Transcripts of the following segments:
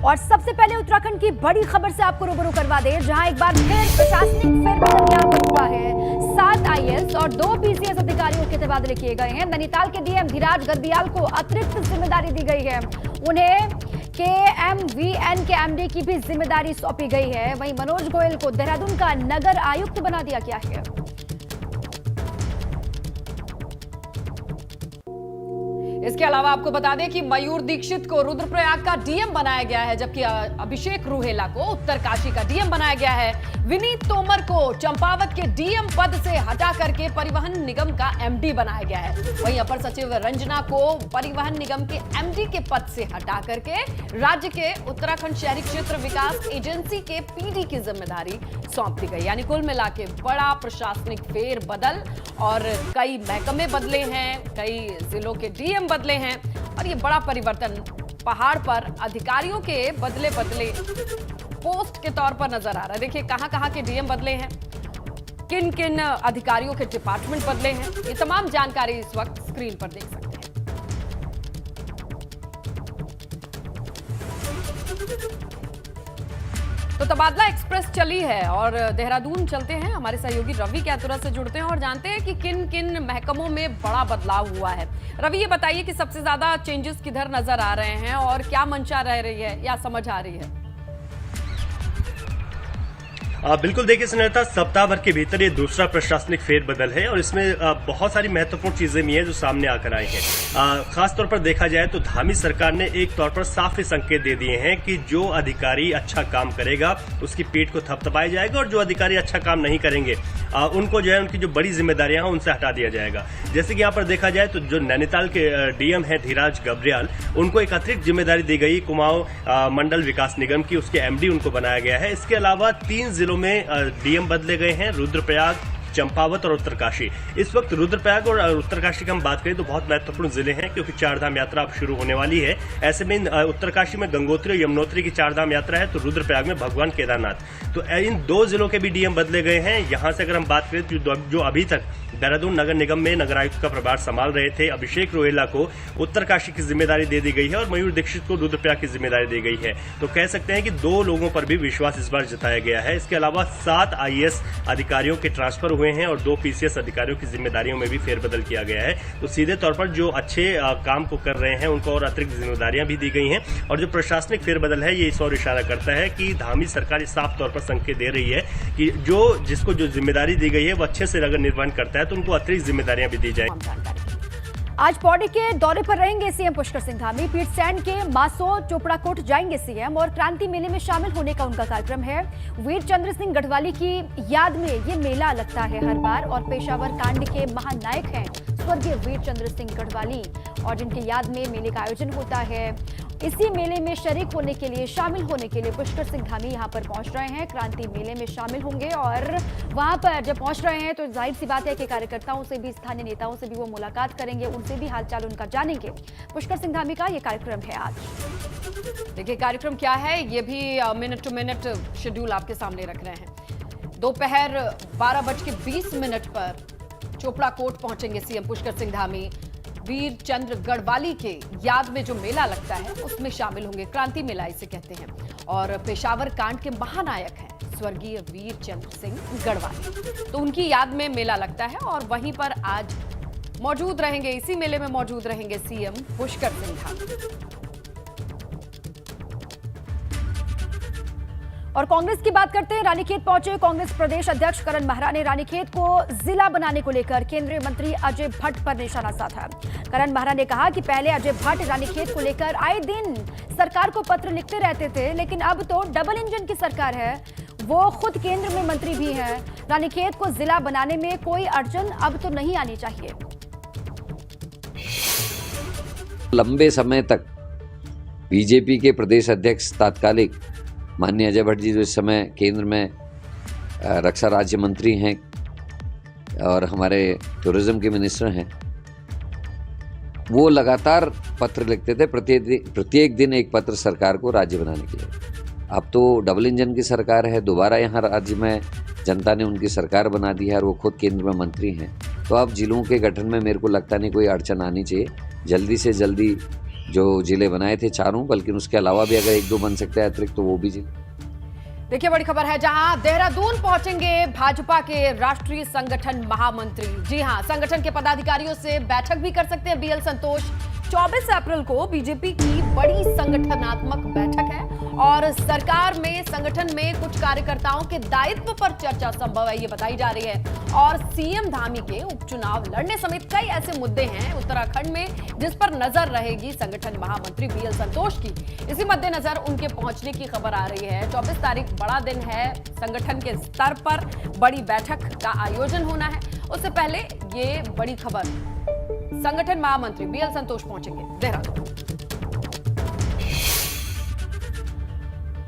और सबसे पहले उत्तराखंड की बड़ी खबर से आपको रूबरू करवा दें, जहां एक बार फिर प्रशासनिक फेरबदल यहां पर हुआ है। 7 आईएएस और 2 पीसीएस अधिकारियों के तबादले किए गए हैं। नैनीताल के डीएम धीराज गर्ब्याल को अतिरिक्त जिम्मेदारी दी गई है। उन्हें KMVN के एमडी की भी जिम्मेदारी सौंपी गई है। वहीं मनोज गोयल को देहरादून का नगर आयुक्त बना दिया गया है। इसके अलावा आपको बता दें कि मयूर दीक्षित को रुद्रप्रयाग का डीएम बनाया गया है, जबकि अभिषेक रुहेला को उत्तरकाशी का डीएम बनाया गया है। विनीत तोमर को चंपावत के डीएम पद से हटा करके परिवहन निगम का एमडी बनाया गया है। वहीं अपर सचिव रंजना को परिवहन निगम के एमडी के पद से हटा करके राज्य के उत्तराखंड शहरी क्षेत्र विकास एजेंसी के पीडी की जिम्मेदारी सौंप दी गई। यानी कुल मिला के बड़ा प्रशासनिक फेरबदल और कई महकमे बदले हैं, कई जिलों के डीएम बदले हैं और ये बड़ा परिवर्तन पहाड़ पर अधिकारियों के बदले पोस्ट के तौर पर नजर आ रहा है। देखिए कहां के डीएम बदले हैं, किन किन अधिकारियों के डिपार्टमेंट बदले हैं, ये तमाम जानकारी इस वक्त स्क्रीन पर देख सकते हैं। तो तबादला एक्सप्रेस चली है और देहरादून चलते हैं। हमारे सहयोगी रवि कैतुरा से जुड़ते हैं और जानते हैं कि किन किन महकमों में बड़ा बदलाव हुआ है। रवि, ये बताइए कि सबसे ज्यादा चेंजेस किधर नजर आ रहे हैं और क्या मंशा रह रही है या समझ आ रही है? बिल्कुल, देखिए सुनीता, सप्ताह भर के भीतर ये दूसरा प्रशासनिक फेरबदल है और इसमें बहुत सारी महत्वपूर्ण चीजें भी हैं जो सामने आकर आई हैं। खासतौर पर देखा जाए तो धामी सरकार ने एक तौर पर साफ ही संकेत दे दिए हैं कि जो अधिकारी अच्छा काम करेगा उसकी पीठ को थपथपाया जाएगा और जो अधिकारी अच्छा काम नहीं करेंगे उनको जो है उनकी जो बड़ी जिम्मेदारियां हैं उनसे हटा दिया जाएगा। जैसे कि यहाँ पर देखा जाए तो जो नैनीताल के डीएम है धीराज गर्ब्याल, उनको एक अतिरिक्त जिम्मेदारी दी गई कुमाऊं मंडल विकास निगम की, उसके एमडी उनको बनाया गया है। इसके अलावा 3 जिलों में डीएम बदले गए हैं, रुद्रप्रयाग, चंपावत और उत्तरकाशी। इस वक्त रुद्रप्रयाग और उत्तरकाशी की हम बात करें तो बहुत महत्वपूर्ण जिले हैं क्योंकि 4 धाम यात्रा अब शुरू होने वाली है। ऐसे में उत्तरकाशी में गंगोत्री और यमुनोत्री की 4 धाम यात्रा है, तो रुद्रप्रयाग में भगवान केदारनाथ। तो इन 2 जिलों के भी डीएम बदले गए हैं। यहां से अगर हम बात करें तो जो अभी तक देहरादून नगर निगम में नगर आयुक्त का प्रभार संभाल रहे थे, अभिषेक रुहेला को उत्तरकाशी की जिम्मेदारी दे दी गई है और मयूर दीक्षित को रुद्रप्रयाग की जिम्मेदारी दी गई है। तो कह सकते हैं कि 2 लोगों पर भी विश्वास इस बार जताया गया है। इसके अलावा 7 आईएएस अधिकारियों के ट्रांसफर हुए हैं और 2 पीसीएस अधिकारियों की जिम्मेदारियों में भी फेरबदल किया गया है। तो सीधे तौर पर जो अच्छे काम को कर रहे हैं उनको और अतिरिक्त जिम्मेदारियां भी दी गई हैं। और जो प्रशासनिक फेरबदल है ये इस ओर इशारा करता है कि धामी सरकार साफ तौर पर संकेत दे रही है कि जिसको जो जिम्मेदारी दी गई है वो अच्छे से अगर निर्वहन करता है तो उनको अतिरिक्त जिम्मेदारियां भी दी जाए। आज पौड़ी के दौरे पर रहेंगे सीएम पुष्कर सिंह धामी। पीटसैंड के मासो चोपड़ाकोट जाएंगे सीएम और क्रांति मेले में शामिल होने का उनका कार्यक्रम है। वीर चंद्र सिंह गढ़वाली की याद में ये मेला लगता है हर बार और पेशावर कांड के महानायक हैं स्वर्गीय वीर चंद्र सिंह गढ़वाली और जिनकी याद में मेले का आयोजन होता है। इसी मेले में शरीक होने के लिए, शामिल होने के लिए पुष्कर सिंह धामी यहां पर पहुंच रहे हैं। क्रांति मेले में शामिल होंगे और वहां पर जब पहुंच रहे हैं तो जाहिर सी बात है कि कार्यकर्ताओं से भी, स्थानीय नेताओं से भी वो मुलाकात करेंगे, उनसे भी हालचाल उनका जानेंगे। पुष्कर सिंह धामी का ये कार्यक्रम है आज। देखिए कार्यक्रम क्या है ये भी मिनट टू मिनट शेड्यूल आपके सामने रख रहे हैं। दोपहर 12:20 पर चोपड़ाकोट पहुंचेंगे सीएम पुष्कर सिंह धामी। वीर चंद्र गढ़वाली के याद में जो मेला लगता है उसमें शामिल होंगे, क्रांति मेला इसे कहते हैं। और पेशावर कांड के महानायक हैं स्वर्गीय वीर चंद्र सिंह गढ़वाली, तो उनकी याद में मेला लगता है और वहीं पर आज मौजूद रहेंगे, इसी मेले में मौजूद रहेंगे सीएम पुष्कर सिंह धामी। और कांग्रेस की बात करते हैं। रानीखेत पहुंचे कांग्रेस प्रदेश अध्यक्ष करण महरा ने रानीखेत को जिला बनाने को लेकर केंद्रीय मंत्री अजय भट्ट पर निशाना साधा। करण महरा ने कहा कि पहले अजय भट्ट रानीखेत को लेकर आए दिन सरकार को पत्र लिखते रहते थे, लेकिन अब तो डबल इंजन की सरकार है, वो खुद केंद्र में मंत्री भी हैं। रानीखेत को जिला बनाने में कोई अड़चन अब तो नहीं आनी चाहिए। लंबे समय तक बीजेपी के प्रदेश अध्यक्ष तात्कालिक माननीय अजय भट्ट जी जो इस समय केंद्र में रक्षा राज्य मंत्री हैं और हमारे टूरिज्म के मिनिस्टर हैं, वो लगातार पत्र लिखते थे, प्रत्येक दिन एक पत्र सरकार को राज्य बनाने के लिए। अब तो डबल इंजन की सरकार है, दोबारा यहाँ राज्य में जनता ने उनकी सरकार बना दी है और वो खुद केंद्र में मंत्री हैं। तो अब जिलों के गठन में मेरे को लगता नहीं कोई अड़चन आनी चाहिए। जल्दी से जल्दी जो जिले बनाए थे चारों, बल्कि उसके अलावा भी अगर 1-2 बन सकते हैं अतिरिक्त तो वो भी जिले। देखिए बड़ी खबर है, जहां देहरादून पहुंचेंगे भाजपा के राष्ट्रीय संगठन महामंत्री। जी हां, संगठन के पदाधिकारियों से बैठक भी कर सकते हैं बीएल संतोष। 24 अप्रैल को बीजेपी की बड़ी संगठनात्मक बैठक है और सरकार में संगठन में कुछ कार्यकर्ताओं के दायित्व पर चर्चा संभव है, ये बताई जा रही है। और सीएम धामी के उपचुनाव लड़ने समेत कई ऐसे मुद्दे हैं उत्तराखंड में जिस पर नजर रहेगी संगठन महामंत्री बीएल संतोष की। इसी मद्देनजर उनके पहुंचने की खबर आ रही है। 24 तारीख बड़ा दिन है, संगठन के स्तर पर बड़ी बैठक का आयोजन होना है। उससे पहले ये बड़ी खबर, संगठन महामंत्री बीएल संतोष पहुंचेंगे देहरादून।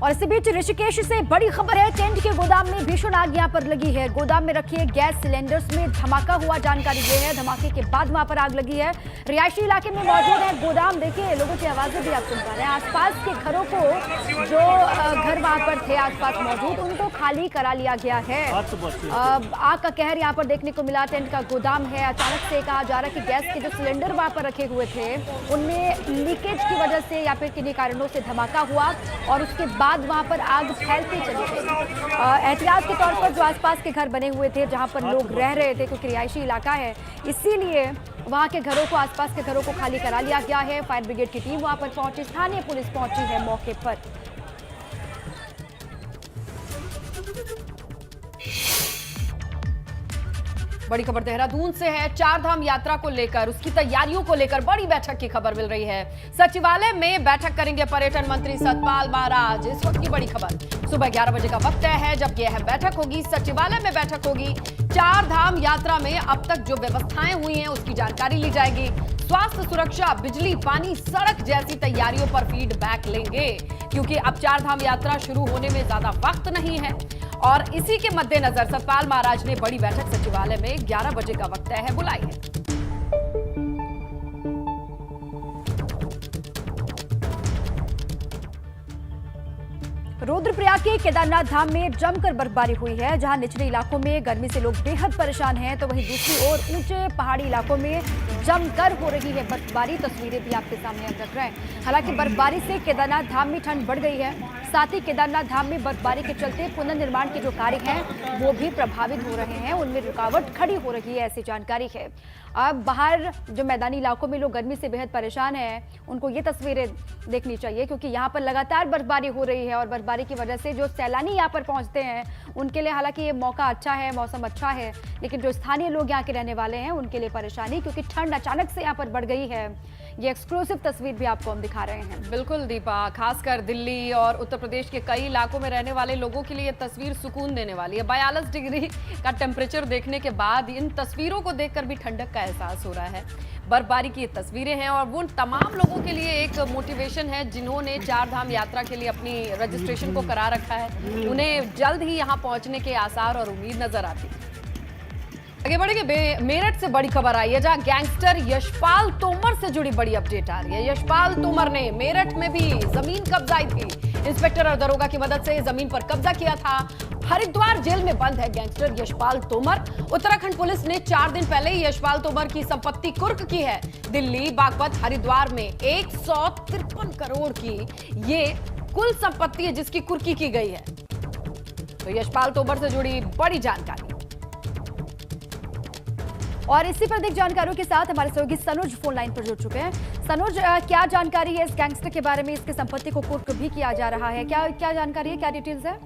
और इसी बीच ऋषिकेश से बड़ी खबर है, टेंट के गोदाम में भीषण आग यहां पर लगी है। गोदाम में रखे गैस सिलेंडर्स में धमाका हुआ, जानकारी ये है। धमाके के बाद वहां पर आग लगी है। रिहायशी इलाके में मौजूद है गोदाम। देखिए लोगों की आवाजें भी आप सुन पा रहे हैं। आसपास के घरों को, जो घर वहां पर थे आसपास मौजूद, उनको खाली करा लिया गया है। आग का कहर यहाँ पर देखने को मिला। टेंट का गोदाम है। अचानक से कहा जा रहा है कि गैस के जो सिलेंडर वहां पर रखे हुए थे उनमें लीकेज की वजह से या फिर किन्हीं कारणों से धमाका हुआ और उसके बाद वहां पर आग फैलती चली गई। एहतियात के तौर पर जो आसपास के घर बने हुए थे जहां पर लोग रह रहे थे, क्योंकि रिहायशी इलाका है, इसीलिए वहां के घरों को, आसपास के घरों को खाली करा लिया गया है। फायर ब्रिगेड की टीम वहां पर पहुंची, स्थानीय पुलिस पहुंची है मौके पर। बड़ी खबर देहरादून से है। चारधाम यात्रा को लेकर, उसकी तैयारियों को लेकर बड़ी बैठक की खबर मिल रही है। सचिवालय में बैठक करेंगे पर्यटन मंत्री सतपाल महाराज। इस वक्त की बड़ी खबर, सुबह 11 बजे का वक्त तय है जब यह बैठक होगी। सचिवालय में बैठक होगी। चारधाम यात्रा में अब तक जो व्यवस्थाएं हुई हैं उसकी जानकारी ली जाएगी। स्वास्थ्य, सुरक्षा, बिजली, पानी, सड़क जैसी तैयारियों पर फीडबैक लेंगे, क्योंकि अब चारधाम यात्रा शुरू होने में ज्यादा वक्त नहीं है। और इसी के मद्देनजर सतपाल महाराज ने बड़ी बैठक सचिवालय में 11 बजे का वक्त तय है बुलाई है। रुद्रप्रयाग के केदारनाथ धाम में जमकर बर्फबारी हुई है। जहां निचले इलाकों में गर्मी से लोग बेहद परेशान हैं, तो वहीं दूसरी ओर ऊंचे पहाड़ी इलाकों में जमकर हो रही है बर्फबारी। तस्वीरें भी आपके सामने हम रख रहे हैं। हालांकि बर्फबारी से केदारनाथ धाम में ठंड बढ़ गई है। साथ ही केदारनाथ धाम में बर्फबारी के चलते पुनर्निर्माण के जो कार्य हैं वो भी प्रभावित हो रहे हैं, उनमें रुकावट खड़ी हो रही है, ऐसी जानकारी है। अब बाहर जो मैदानी इलाकों में लोग गर्मी से बेहद परेशान हैं, उनको ये तस्वीरें देखनी चाहिए, क्योंकि यहाँ पर लगातार बर्फबारी हो रही है और बर्फबारी की वजह से जो सैलानी यहाँ पर पहुँचते हैं उनके लिए हालांकि ये मौका अच्छा है, मौसम अच्छा है, लेकिन जो स्थानीय लोग यहाँ के रहने वाले हैं उनके लिए परेशानी, क्योंकि ठंड अचानक से यहाँ पर बढ़ गई है। ये एक्सक्लूसिव तस्वीर भी आपको हम दिखा रहे हैं। बिल्कुल दीपा, खासकर दिल्ली और उत्तर प्रदेश के कई इलाकों में रहने वाले लोगों के लिए ये तस्वीर सुकून देने वाली है। 42 डिग्री का टेम्परेचर देखने के बाद इन तस्वीरों को देखकर भी ठंडक का एहसास हो रहा है। बर्फबारी की ये तस्वीरें हैं और वो तमाम लोगों के लिए एक मोटिवेशन है जिन्होंने चारधाम यात्रा के लिए अपनी रजिस्ट्रेशन को करा रखा है। उन्हें जल्द ही यहाँ पहुंचने के आसार और उम्मीद नजर आती है। आगे बढ़ेंगे। मेरठ से बड़ी खबर आई है, जहां गैंगस्टर यशपाल तोमर से जुड़ी बड़ी अपडेट आ रही है। यशपाल तोमर ने मेरठ में भी जमीन कब्जाई थी। इंस्पेक्टर और दरोगा की मदद से जमीन पर कब्जा किया था। हरिद्वार जेल में बंद है गैंगस्टर यशपाल तोमर। उत्तराखंड पुलिस ने 4 दिन पहले ही यशपाल तोमर की संपत्ति कुर्क की है। दिल्ली, बागपत, हरिद्वार में 153 करोड़ की ये कुल संपत्ति है जिसकी कुर्की की गई है। तो यशपाल तोमर से जुड़ी बड़ी जानकारी। और इसी पर अधिक जानकारियों के साथ हमारे सहयोगी सनोज फोन लाइन पर जुड़ चुके हैं। सनोज, क्या जानकारी है इस गैंगस्टर के बारे में? इसकी संपत्ति को कुर्क भी किया जा रहा है, क्या जानकारी है, क्या डिटेल्स है?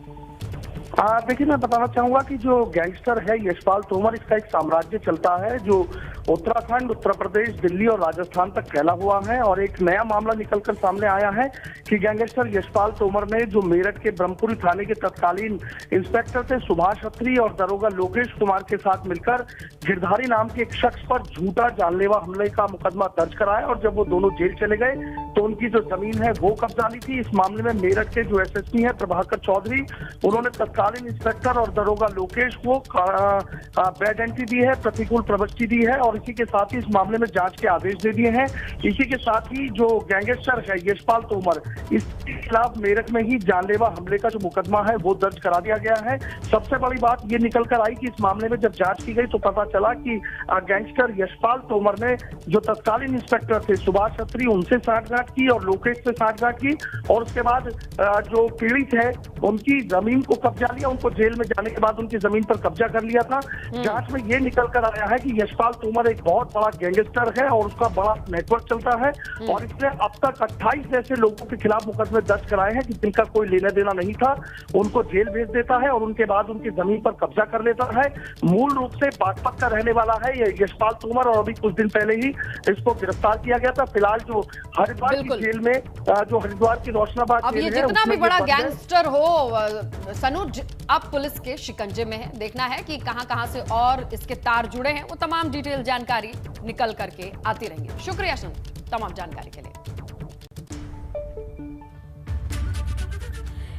देखिए, मैं बताना चाहूंगा कि जो गैंगस्टर है यशपाल तोमर, इसका एक साम्राज्य चलता है जो उत्तराखंड, उत्तर प्रदेश, दिल्ली और राजस्थान तक फैला हुआ है। और एक नया मामला निकलकर सामने आया है कि गैंगस्टर यशपाल तोमर ने जो मेरठ के ब्रह्मपुरी थाने के तत्कालीन इंस्पेक्टर थे सुभाष अत्री और दरोगा लोकेश कुमार के साथ मिलकर गिरधारी नाम के एक शख्स पर झूठा जानलेवा हमले का मुकदमा दर्ज कराया। और जब वो दोनों जेल चले गए तो उनकी जो जमीन है वो कब्जा ली थी। इस मामले में मेरठ के जो एसएसपी हैं प्रभाकर चौधरी, उन्होंने तत्कालीन इंस्पेक्टर और दरोगा लोकेश को बैड एंट्री दी है, प्रतिकूल प्रविष्टि दी है और और इसी के साथ ही इस मामले में जांच के आदेश दे दिए हैं। इसी के साथ ही जो गैंगस्टर है यशपाल तोमर, इसके खिलाफ मेरठ में ही जानलेवा हमले का जो मुकदमा है वो दर्ज करा दिया गया है। सबसे बड़ी बात ये निकल कर आई कि इस मामले में जब जांच की गई तो पता चला कि गैंगस्टर यशपाल तोमर ने जो तत्कालीन इंस्पेक्टर थे सुभाष छत्री, उनसे सांठगांठ की और लोकेश से सांठगांठ की और उसके बाद जो पीड़ित है उनकी जमीन को कब्जा लिया। उनको जेल में जाने के बाद उनकी जमीन पर कब्जा कर लिया था। जांच में ये निकल कर आया है कि यशपाल तोमर एक बहुत बड़ा गैंगस्टर है और उसका बड़ा नेटवर्क चलता है और इसने अब तक 28 ऐसे लोगों के खिलाफ मुकदमे दर्ज कराए हैं कि जिनका कोई लेना देना नहीं था। उनको जेल भेज देता है और उनके बाद उनकी जमीन पर कब्जा कर लेता है। मूल रूप से बागपत का रहने वाला है ये यशपाल तोमर और अभी कुछ दिन पहले ही इसको गिरफ्तार किया गया था। फिलहाल जो हरिद्वार की जेल में जो हरिद्वार की रोशनाबाद अब ये जितना भी बड़ा गैंगस्टर हो सनुज, अब पुलिस के शिकंजे में है। देखना है कि कहां से और इसके तार जुड़े हैं, वो तमाम डिटेल जानकारी निकल करके आती रहेंगी। शुक्रिया सनुज तमाम जानकारी के लिए।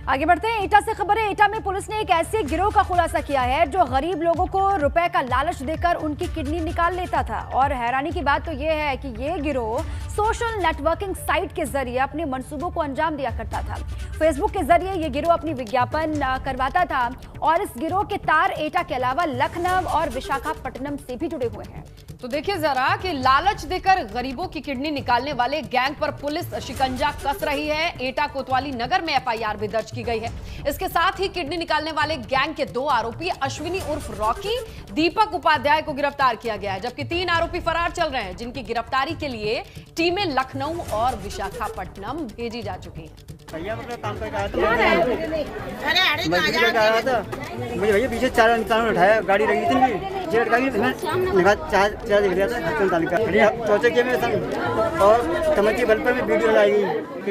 आगे बढ़ते हैं, एटा से खबर है। एटा में पुलिस ने एक ऐसे गिरोह का खुलासा किया है जो गरीब लोगों को रुपए का लालच देकर उनकी किडनी निकाल लेता था। और हैरानी की बात तो यह है कि यह गिरोह सोशल नेटवर्किंग साइट के जरिए अपने मंसूबों को अंजाम दिया करता था। फेसबुक के जरिए यह गिरोह अपनी विज्ञापन करवाता था और इस गिरोह के तार एटा के अलावा लखनऊ और विशाखापट्टनम से भी जुड़े हुए हैं। तो देखिए जरा कि लालच देकर गरीबों की किडनी निकालने वाले गैंग पर पुलिस शिकंजा कस रही है। एटा कोतवाली नगर में एफआईआर भी दर्ज की गई है। इसके साथ ही किडनी निकालने वाले गैंग के 2 आरोपी अश्विनी उर्फ रॉकी, दीपक उपाध्याय को गिरफ्तार किया गया है, जबकि 3 आरोपी फरार चल रहे हैं, जिनकी गिरफ्तारी के लिए टीमें लखनऊ और विशाखापट्टनम भेजी जा चुकी हैं। भैया अपना काम करके आया था, मजदूरी करके आया था। मुझे भैया पीछे 4 इंसान उठाया, गाड़ी रही थी जेट का निगाह चार दिख रहा था हसन तालिका सोचे कि मेरे संग और कमर के बल पर भी वीडियो लाई गई।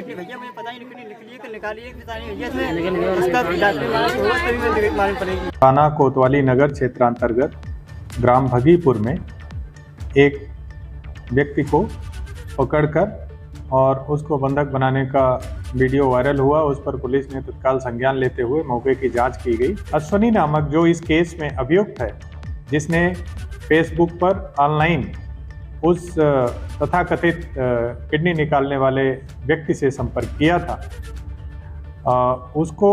भैया मुझे पता ही नहीं निकालिए पता नहीं भैया लेकिन उसका डॉक्टर मालूम पड़ेगी। थाना कोतवाली नगर क्षेत्रांतर्गत ग्राम भगीपुर में एक व्यक्ति को पकड़कर और उसको बंधक बनाने का वीडियो वायरल हुआ। उस पर पुलिस ने तत्काल संज्ञान लेते हुए मौके की जांच की गई। अश्विनी नामक जो इस केस में अभियुक्त है, जिसने फेसबुक पर ऑनलाइन उस तथाकथित किडनी निकालने वाले व्यक्ति से संपर्क किया था, उसको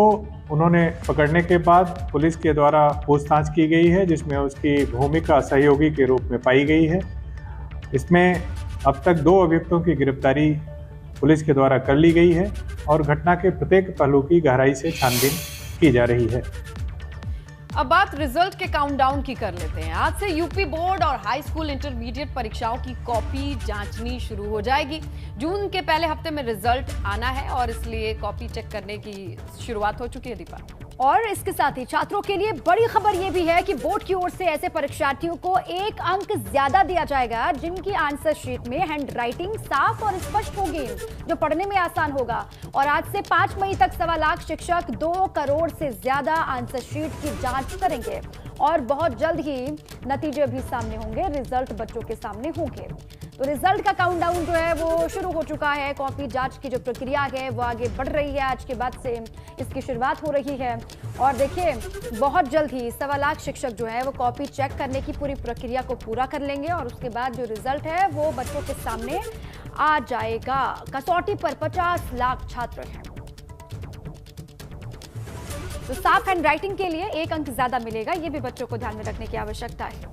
उन्होंने पकड़ने के बाद पुलिस के द्वारा पूछताछ की गई है, जिसमें उसकी भूमिका सहयोगी के रूप में पाई गई है। इसमें अब तक 2 अभियुक्तों की गिरफ्तारी पुलिस के द्वारा कर ली गई है और घटना के प्रत्येक पहलू की गहराई से छानबीन की जा रही है। अब बात रिजल्ट के काउंटडाउन की कर लेते हैं। आज से यूपी बोर्ड और हाई स्कूल इंटरमीडिएट परीक्षाओं की कॉपी जांचनी शुरू हो जाएगी। जून के पहले हफ्ते में रिजल्ट आना है और इसलिए कॉपी चेक करने की शुरुआत हो चुकी है। दीपा, और इसके साथ ही छात्रों के लिए बड़ी खबर यह भी है कि बोर्ड की ओर से ऐसे परीक्षार्थियों को 1 अंक ज्यादा दिया जाएगा जिनकी आंसर शीट में हैंडराइटिंग साफ और स्पष्ट होगी, जो पढ़ने में आसान होगा। और आज से 5 मई तक 1.25 लाख शिक्षक 2 करोड़ से ज्यादा आंसर शीट की जांच करेंगे और बहुत जल्द ही नतीजे भी सामने होंगे, रिजल्ट बच्चों के सामने होंगे। तो रिजल्ट का काउंटडाउन जो है वो शुरू हो चुका है। कॉपी जांच की जो प्रक्रिया है वो आगे बढ़ रही है। आज के बाद से इसकी शुरुआत हो रही है और देखिए बहुत जल्द ही 1.25 लाख शिक्षक जो है वो कॉपी चेक करने की पूरी प्रक्रिया को पूरा कर लेंगे और उसके बाद जो रिजल्ट है वो बच्चों के सामने आ जाएगा। कसौटी पर 50 लाख छात्र हैं, तो साफ हैंडराइटिंग के लिए 1 अंक ज्यादा मिलेगा, ये भी बच्चों को ध्यान में रखने की आवश्यकता है।